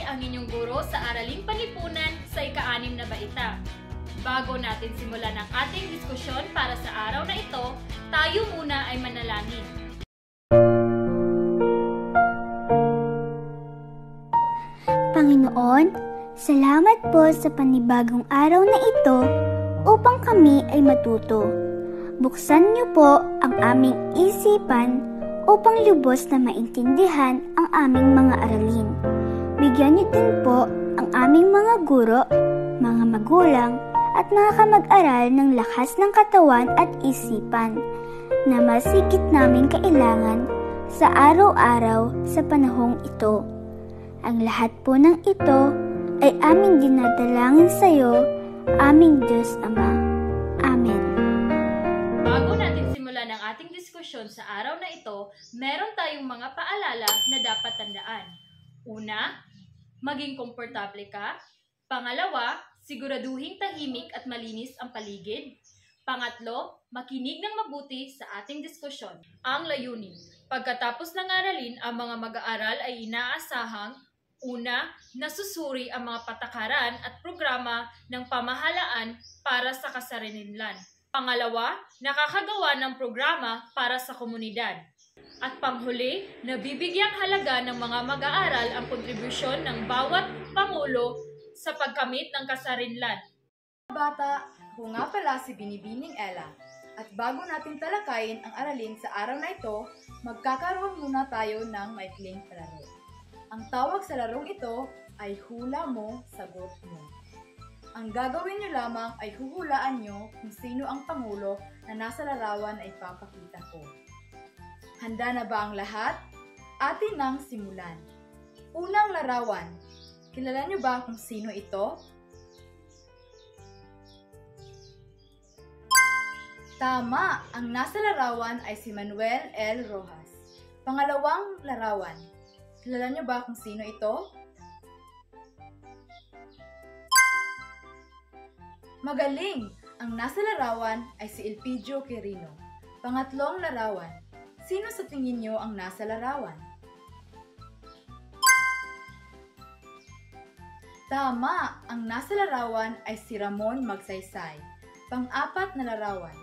ang inyong guro sa Araling Panlipunan sa ika-6 na baita. Bago natin simulan ang ating diskusyon para sa araw na ito, tayo muna ay manalangin. Panginoon, salamat po sa panibagong araw na ito upang kami ay matuto. Buksan niyo po ang aming isipan upang lubos na maintindihan ang aming mga aralin. Bigyan niyo din po ang aming mga guro, mga magulang, at mga kamag-aral ng lakas ng katawan at isipan na mas higit namin kailangan sa araw-araw sa panahong ito. Ang lahat po ng ito ay aming dinadalangin sa iyo, aming Diyos Ama. Amen. Bago natin simulan ang ating diskusyon sa araw na ito, meron tayong mga paalala na dapat tandaan. Una, maging komportable ka. Pangalawa, siguraduhing tahimik at malinis ang paligid. Pangatlo, makinig ng mabuti sa ating diskusyon. Ang layunin. Pagkatapos ng aralin, ang mga mag-aaral ay inaasahang una, nasusuri ang mga patakaran at programa ng pamahalaan para sa kasarinlan. Pangalawa, nakakagawa ng programa para sa komunidad. At panghuli, nabibigyang halaga ng mga mag-aaral ang kontribusyon ng bawat pangulo sa pagkamit ng kasarinlan. Bata, ako nga pala si Binibining Ella. At bago natin talakayin ang aralin sa araw na ito, magkakaroon muna tayo ng maikling palaro. Ang tawag sa larong ito ay hula mo, sagot mo. Ang gagawin nyo lamang ay huhulaan nyo kung sino ang pangulo na nasa larawan ay papakita ko. Handa na ba ang lahat? Atin nang simulan. Unang larawan. Kilala nyo ba kung sino ito? Tama! Ang nasa larawan ay si Manuel L. Rojas. Pangalawang larawan. Kilala nyo ba kung sino ito? Magaling! Ang nasa larawan ay si Elpidio Quirino. Pangatlong larawan. Sino sa tingin nyo ang nasa larawan? Tama! Ang nasa larawan ay si Ramon Magsaysay. Pang-apat na larawan.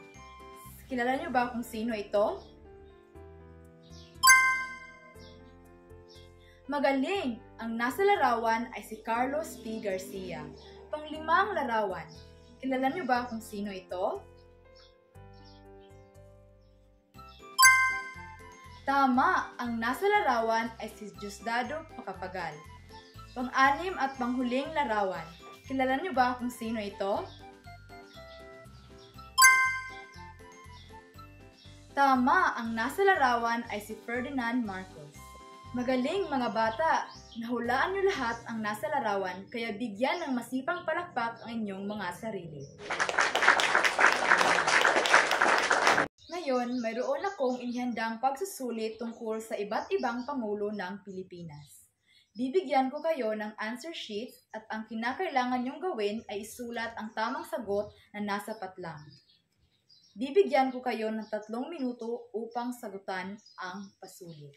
Kilala nyo ba kung sino ito? Magaling! Ang nasa larawan ay si Carlos P. Garcia. Pang-limang larawan. Kilala nyo ba kung sino ito? Tama! Ang nasa larawan ay si Diosdado Macapagal. Pang-anim at panghuling larawan. Kilala nyo ba kung sino ito? Tama! Ang nasa larawan ay si Ferdinand Marcos. Magaling mga bata! Nahulaan nyo lahat ang nasa larawan, kaya bigyan ng masipang palakpak ang inyong mga sarili. Ngayon, mayroon akong inihandang pagsusulit tungkol sa iba't ibang pangulo ng Pilipinas. Bibigyan ko kayo ng answer sheets at ang kinakailangan nyong gawin ay isulat ang tamang sagot na nasa patlang. Bibigyan ko kayo ng 3 minuto upang sagutan ang pasulit.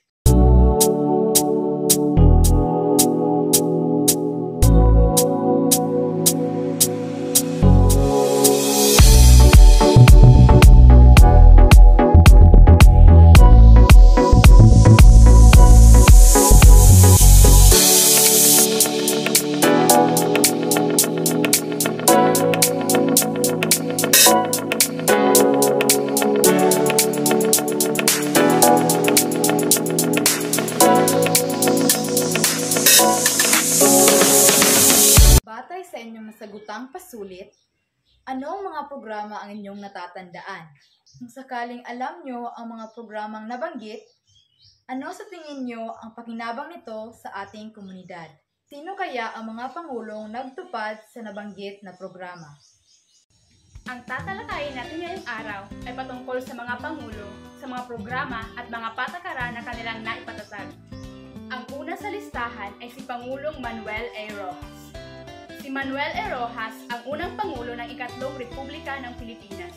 Nasagutang pasulit, anong mga programa ang inyong natatandaan? Kung sakaling alam nyo ang mga programang nabanggit, ano sa tingin nyo ang pakinabang nito sa ating komunidad? Sino kaya ang mga pangulong nagtupad sa nabanggit na programa? Ang tatalakayin natin ngayong araw ay patungkol sa mga pangulo, sa mga programa at mga patakaran na kanilang naipatatag. Ang una sa listahan ay si Pangulong Manuel A. Rojas. Si Manuel A. Rojas ang unang pangulo ng ikatlong Republika ng Pilipinas.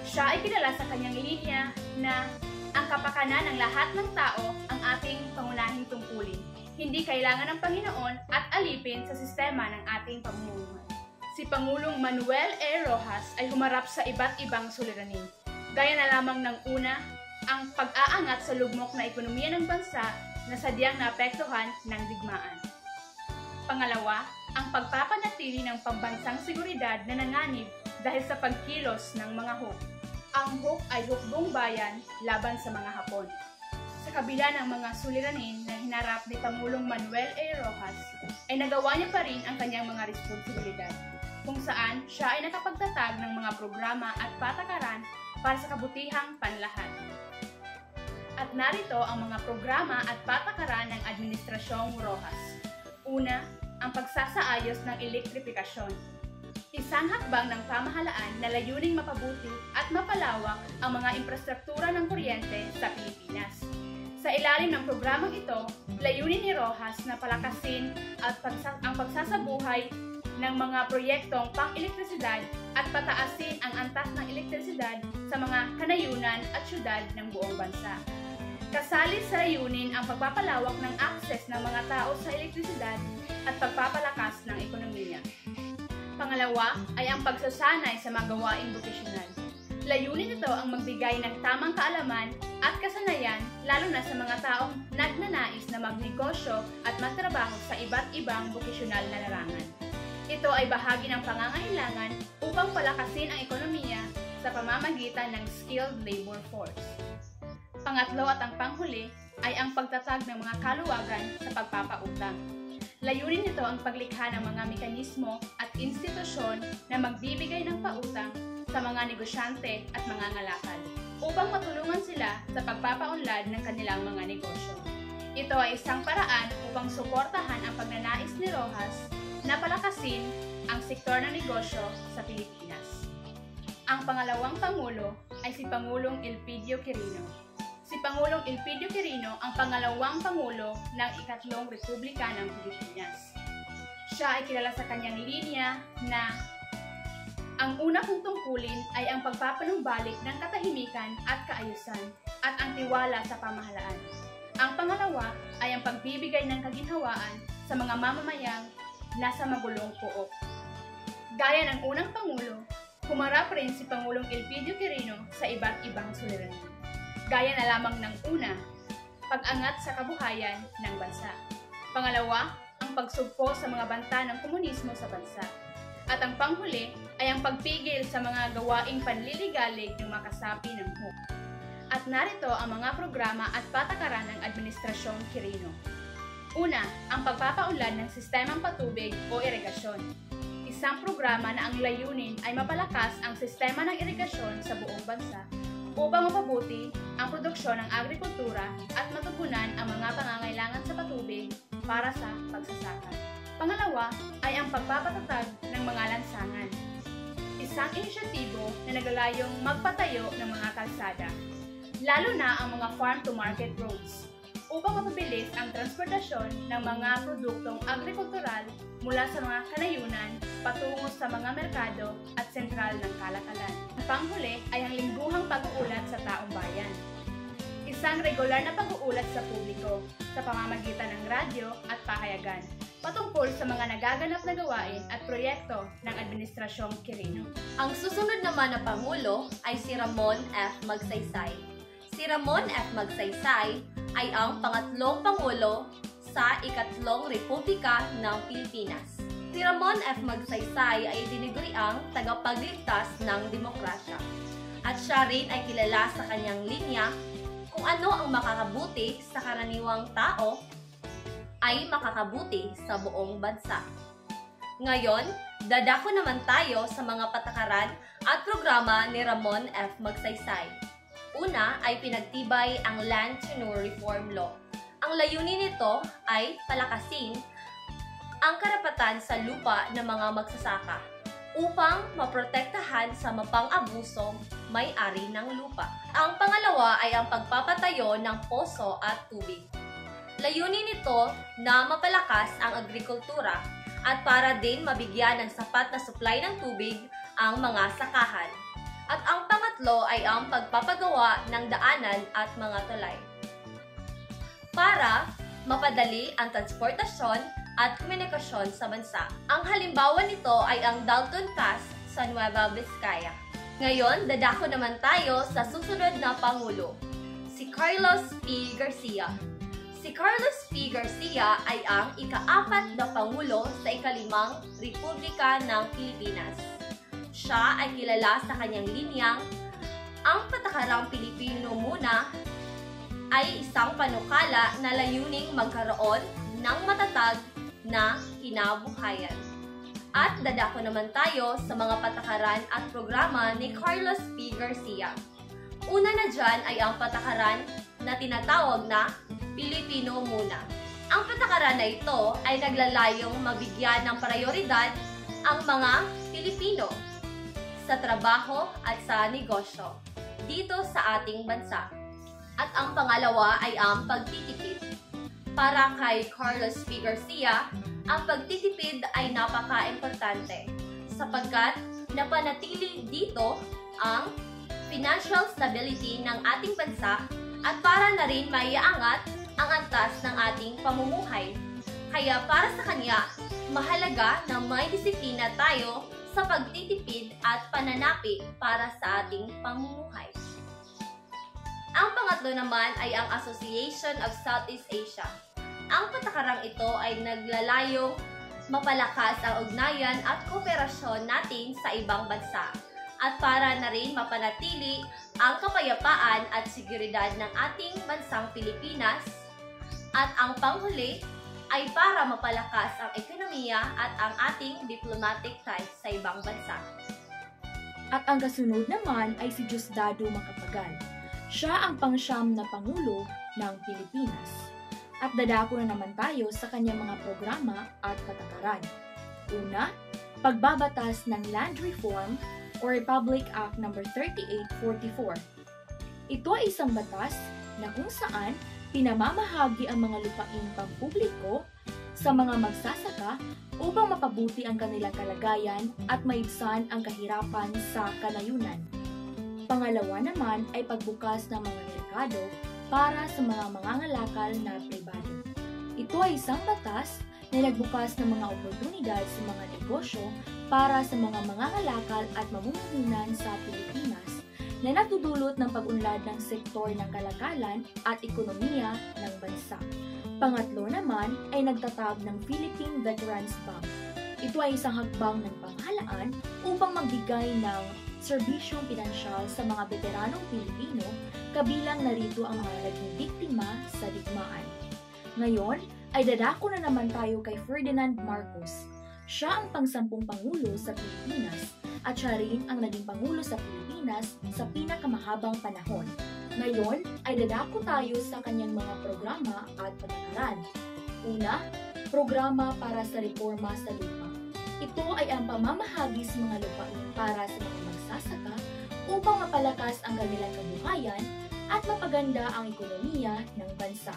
Siya ay kilala sa kanyang linya na ang kapakanan ng lahat ng tao ang ating pangunahing tungkulin. hindi kailangan ng Panginoon at alipin sa sistema ng ating pamumuhay. Si Pangulong Manuel A. Rojas ay humarap sa iba't ibang suliranin. Gaya na lamang ng una, ang pag-aangat sa lugmok na ekonomiya ng bansa na sadyang naapektuhan ng digmaan. Pangalawa, ang pagpapanatili ng pambansang seguridad na nanganib dahil sa pagkilos ng mga huk. Ang huk ay hukbong bayan laban sa mga Hapon. Sa kabila ng mga suliranin na hinarap ni Pangulong Manuel A. Rojas, ay nagawa niya pa rin ang kanyang mga responsibilidad, kung saan siya ay nakapagtatag ng mga programa at patakaran para sa kabutihang panlahat. At narito ang mga programa at patakaran ng Administrasyong Rojas. Una, ang pagsasaayos ng elektrifikasyon. Isang hakbang ng pamahalaan na layuning mapabuti at mapalawak ang mga infrastruktura ng kuryente sa Pilipinas. Sa ilalim ng programang ito, layunin ni Rojas na palakasin at ang pagsasabuhay ng mga proyektong pang-elektrisidad at pataasin ang antas ng elektrisidad sa mga kanayunan at syudad ng buong bansa. Kasali sa layunin ang pagpapalawak ng akses ng mga tao sa elektrisidad at pagpapalakas ng ekonomiya. Pangalawa ay ang pagsasanay sa mga gawaing vocational. Layunin nito ang magbigay ng tamang kaalaman at kasanayan lalo na sa mga taong nagnanais na magnegosyo at magtrabaho sa iba't ibang vocational na larangan. Ito ay bahagi ng pangangailangan upang palakasin ang ekonomiya sa pamamagitan ng skilled labor force. Pangatlo at ang panghuli ay ang pagtatag ng mga kaluwagan sa pagpapautang. Layunin nito ang paglikha ng mga mekanismo at institusyon na magbibigay ng pautang sa mga negosyante at mga ngalakal upang matulungan sila sa pagpapaunlad ng kanilang mga negosyo. Ito ay isang paraan upang suportahan ang pagnanais ni Rojas na palakasin ang sektor ng negosyo sa Pilipinas. Ang pangalawang Pangulo ay si Pangulong Elpidio Quirino. Si Pangulong Elpidio Quirino ang pangalawang Pangulo ng ikatlong Republika ng Pilipinas. Siya ay kilala sa kanyang linya na ang una kong tungkulin ay ang pagpapanumbalik ng katahimikan at kaayusan at ang tiwala sa pamahalaan. Ang pangalawa ay ang pagbibigay ng kaginhawaan sa mga mamamayang nasa magulong pook. Gaya ng unang Pangulo, humarap rin si Pangulong Elpidio Quirino sa iba't ibang suliranin. Gaya na lamang ng una, pag-angat sa kabuhayan ng bansa. Pangalawa, ang pagsugpo sa mga banta ng komunismo sa bansa. At ang panghuli ay ang pagpigil sa mga gawaing panliligalig ng mga kasapi ng huk. At narito ang mga programa at patakaran ng Administrasyong Quirino. Una, ang pagpapaunlad ng sistemang patubig o irigasyon. Isang programa na ang layunin ay mapalakas ang sistema ng irigasyon sa buong bansa upang mapabuti ang produksyon ng agrikultura at matugunan ang mga pangangailangan sa patubig para sa pagsasaka. Pangalawa ay ang pagpapatatag ng mga lansangan. Isang inisyatibo na naglalayong magpatayo ng mga kalsada, lalo na ang mga farm-to-market roads, upang mapabilis ang transportasyon ng mga produktong agrikultural mula sa mga kanayunan patungo sa mga merkado at sentral ng kalakalan. Ang panghuli ay ang lingguhang pag-uulat sa taong bayan. Isang regular na pag-uulat sa publiko sa pamamagitan ng radyo at pahayagan patungkol sa mga nagaganap na gawain at proyekto ng Administrasyong Quirino. Ang susunod naman na Pangulo ay si Ramon F. Magsaysay. Si Ramon F. Magsaysay ay ang pangatlong Pangulo sa ikatlong Republika ng Pilipinas. Si Ramon F. Magsaysay ay tiniguriang tagapagligtas ng demokrasya. At siya rin ay kilala sa kanyang linya kung ano ang makakabuti sa karaniwang tao ay makakabuti sa buong bansa. Ngayon, dadako naman tayo sa mga patakaran at programa ni Ramon F. Magsaysay. Una ay pinagtibay ang Land Tenure Reform Law. Ang layunin nito ay palakasin ang karapatan sa lupa ng mga magsasaka upang maprotektahan sa mapang-abusong may-ari ng lupa. Ang pangalawa ay ang pagpapatayo ng poso at tubig. Layunin nito na mapalakas ang agrikultura at para din mabigyan ng sapat na supply ng tubig ang mga sakahan. At ang pangatlo ay ang pagpapagawa ng daanan at mga tulay para mapadali ang transportasyon at komunikasyon sa bansa. Ang halimbawa nito ay ang Dalton Pass sa Nueva Vizcaya. Ngayon, dadako naman tayo sa susunod na Pangulo, si Carlos P. Garcia. Si Carlos P. Garcia ay ang ika-4 na Pangulo sa ika-5 Republika ng Pilipinas. Siya ay kilala sa kanyang linyang ang patakarang Pilipino muna ay isang panukala na layuning magkaroon ng matatag na kinabuhayan. At dadako naman tayo sa mga patakaran at programa ni Carlos P. Garcia. Una na dyan ay ang patakaran na tinatawag na Pilipino Muna. Ang patakaran na ito ay naglalayong mabigyan ng prioridad ang mga Pilipino sa trabaho at sa negosyo dito sa ating bansa. At ang pangalawa ay ang pagtitipid. Para kay Carlos P. Garcia, ang pagtitipid ay napaka-importante sapagkat napanatili dito ang financial stability ng ating bansa at para na rin maiangat ang antas ng ating pamumuhay. Kaya para sa kanya, mahalaga na may disiplina tayo sa pagtitipid at pananapi para sa ating pamumuhay. Ang pangatlo naman ay ang Association of Southeast Asia. Ang patakarang ito ay naglalayong mapalakas ang ugnayan at kooperasyon natin sa ibang bansa at para na rin mapanatili ang kapayapaan at seguridad ng ating bansang Pilipinas. At ang panghuli ay para mapalakas ang ekonomiya at ang ating diplomatic ties sa ibang bansa. At ang kasunod naman ay si Diosdado Macapagal. Siya ang pang-siyam na Pangulo ng Pilipinas. At dadako na naman tayo sa kanyang mga programa at patakaran. Una, pagbabatas ng Land Reform o Republic Act No. 3844. Ito ay isang batas na kung saan pinamamahagi ang mga lupaing pampubliko sa mga magsasaka upang mapabuti ang kanilang kalagayan at maibsan ang kahirapan sa kanayunan. Pangalawa naman ay pagbukas ng mga merkado para sa mga mangangalakal na pribado. Ito ay isang batas na nagbukas ng mga oportunidad sa mga negosyo para sa mga mangangalakal at mamumuhunan sa Pilipinas na nagdudulot ng pag-unlad ng sektor ng kalakalan at ekonomiya ng bansa. Pangatlo naman ay nagtatag ng Philippine Veterans Bank. Ito ay isang hakbang ng pamahalaan upang magbigay ng serbisyong pinansyal sa mga veteranong Pilipino, kabilang narito ang mga naging biktima sa digmaan. Ngayon, ay dadako na naman tayo kay Ferdinand Marcos. Siya ang pang-10 Pangulo sa Pilipinas at siya rin ang naging Pangulo sa Pilipinas sa pinakamahabang panahon. Ngayon, ay dadako tayo sa kanyang mga programa at patakaran. Una, programa para sa reforma sa lupa. Ito ay ang pamamahagi sa mga lupain para sa mga magsasaka upang mapalakas ang kanilang kabuhayan at mapaganda ang ekonomiya ng bansa.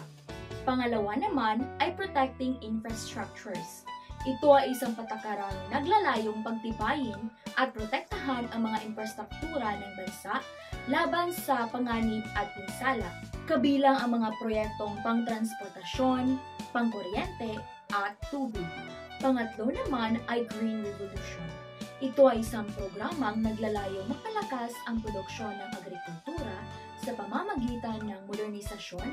Pangalawa naman ay protecting infrastructures. Ito ay isang patakarang naglalayong pagtibayin at protektahan ang mga infrastruktura ng bansa laban sa panganib at pinsala, kabilang ang mga proyektong pangtransportasyon, pangkuryente at tubig. Pangatlo naman ay Green Revolution. Ito ay isang programang naglalayong mapalakas ang produksyon ng agrikultura sa pamamagitan ng modernisasyon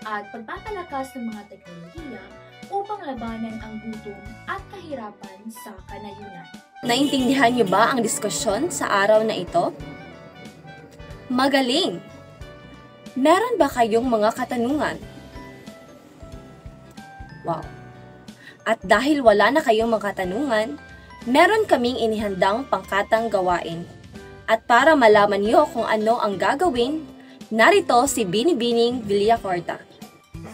at pagpapalakas ng mga teknolohiya upang labanan ang gutom at kahirapan sa kanayunan. Naintindihan niyo ba ang diskusyon sa araw na ito? Magaling! Meron ba kayong mga katanungan? Wow! At dahil wala na kayong mga katanungan, meron kaming inihandang pangkatang gawain. At para malaman niyo kung ano ang gagawin, narito si Binibining Villacorta.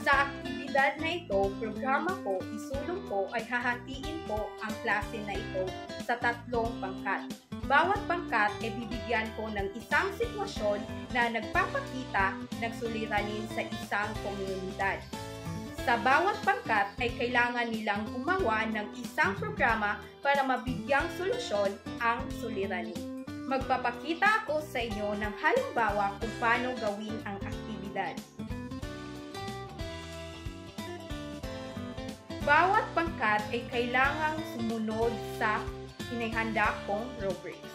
Sa aktibidad na ito, programa ko, isulong ko ay hahatiin po ang klase na ito sa 3 pangkat. Bawat pangkat ay bibigyan ko ng isang sitwasyon na nagpapakita ng suliranin sa isang komunidad. Sa bawat pangkat ay kailangan nilang gumawa ng isang programa para mabigyang solusyon ang suliranin. Magpapakita ako sa inyo ng halimbawa kung paano gawin ang aktibidad. bawat pangkat ay kailangang sumunod sa inihanda kong rubrics.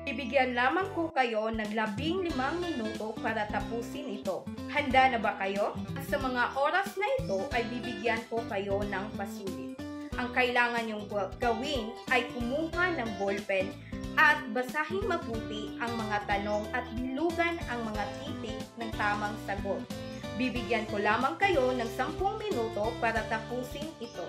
Bibigyan lamang ko kayo ng 15 minuto para tapusin ito. Handa na ba kayo? Sa mga oras na ito ay bibigyan ko kayo ng pasulit. Ang kailangan niyong gawin ay kumuha ng ballpen at basahin mabuti ang mga tanong at bilugan ang mga titik ng tamang sagot. Bibigyan ko lamang kayo ng 10 minuto para tapusin ito.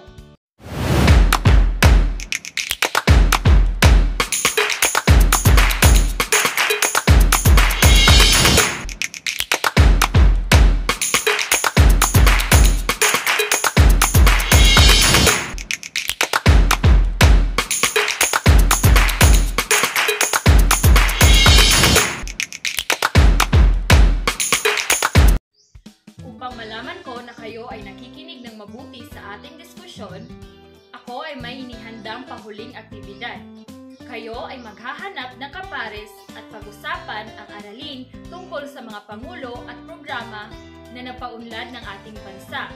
Upang malaman ko na kayo ay nakikinig ng mabuti sa ating diskusyon, ako ay may inihandang pahuling aktibidad. Kayo ay maghahanap ng kapares at pag-usapan ang aralin tungkol sa mga pangulo at programa na napaunlad ng ating bansa.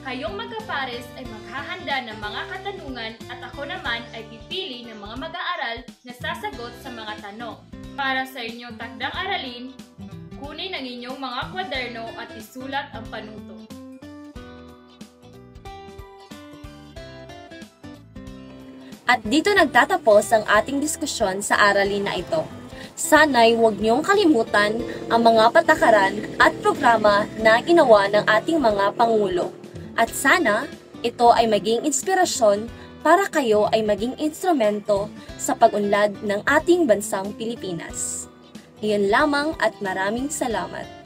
Kayong magkapares ay maghahanda ng mga katanungan at ako naman ay pipili ng mga mag-aaral na sasagot sa mga tanong. Para sa inyong takdang aralin, kunin ang inyong mga kwaderno at isulat ang panuto. At dito nagtatapos ang ating diskusyon sa aralin na ito. Sana'y huwag niyong kalimutan ang mga patakaran at programa na ginawa ng ating mga pangulo. At sana ito ay maging inspirasyon para kayo ay maging instrumento sa pag-unlad ng ating bansang Pilipinas. Iyon lamang at maraming salamat.